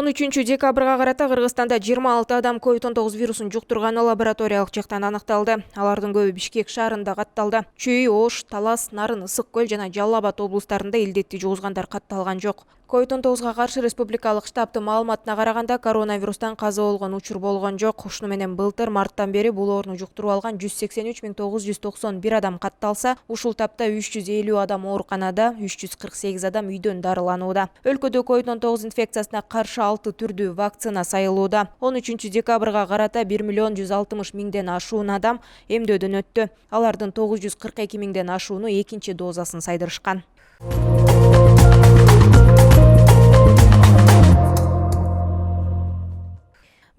13 декабрга карата Кыргызстанда 26 адам COVID-19 вирусун жуктурганы лабораториялык жактан аныкталды. Алардын көбү Бишкек шаарында катталды. Чүй, Ош, Талас, Нарын, Ысык көл жана Жалал Абад облустарында илдетти жугузгандар катталган жок. COVID-19га каршы республикалык штабтын маалыматына караганда коронавирустан каза болгон учур болгон жок. Ушуну менен былтыр марттан бери бул ооруну жуктуруп алган 183.991 адам катталса, ушул тапта 350 адам ооруканада, 348 адам үйдөн дарыланууда. Өлкөдө COVID-19 инфекциясына каршы 6 түрдүү вакцина сайылууда. 13 декабрга карата 1.160 миңден ашуун адам эмдөөдөн өттү. Алардын 942 миңден ашууну экинчи дозасын сайдырышкан.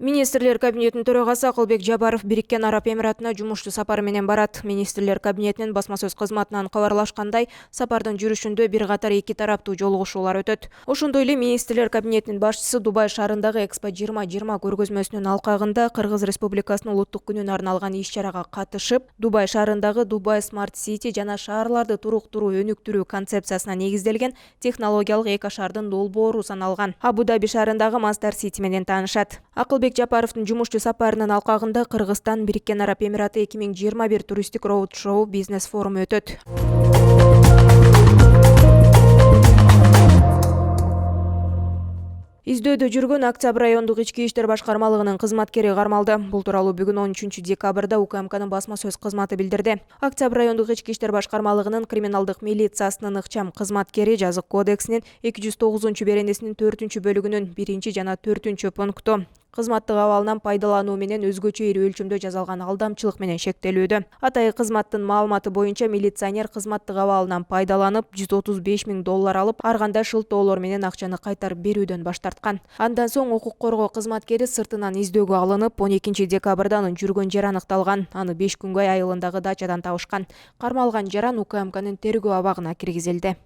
Министрлер кабинетинин төрагасы Акылбек Жабаров Бириккен Араб Эмиратына жумуштуу сапар менен барат. Министрлер кабинетинин басма сөз кызматынан кабарлашкандай, сапардын жүрүшүндө бир катар эки тараптуу жолугушуулар өтөт. Ошондой эле Министрлер кабинетинин башчысы Дубай шаарындагы Экспо 2020 көргөзмөсүнүн алкагында Кыргыз Республикасынын улуттук күнүнө арналган иш-чарага катышып, Дубай шаарындагы Дубай Smart City жана шаарларды туруктуруу өнүктүрүү концепциясына негизделген технологиялык эко шаардын долбоору саналган Абу-Даби шаарындагы Master City менен таанышат. Акылбек Жапаровдун жумуштуу сапарынын алкагында Кыргызстан Бириккен Араб Эмираты 2021 туристик роуд-шоу бизнес форуму өтөт. Издөөдө жүргөн Октябрь райондук ички иштер башкармалыгынын кызматкери кармалды. Бул тууралуу бүгүн 13 декабрда УКМКнын басма сөз кызматы билдирди. Октябрь райондук ички иштер башкармалыгынын криминалдык милициясынын ыкчам кызматкери Жазык кодексинин 209 беренесинин 4 бөлүгүнүн 1 жана 4 пункту кызматтык абалынан пайдалануу менен өзгөчө ири өлчөмдө жазалган алдамчылык менен шектелүүдө. Атайы кызматтын маалыматы боюнча милиционер кызматтык абалынан пайдаланып $135 000 алып, ар кандай шылтоолор менен акчаны кайтарып берүүдөн баш тарткан. Андан соң укук коргоо кызматкери сыртынан издөөгө алынып, 12 декабрда анын жүргөн жери аныкталган. Аны 5 күнгөй айылындагы дачадан табышкан. Кармалган жаран УКМКнын тергөө абагына киргизилди.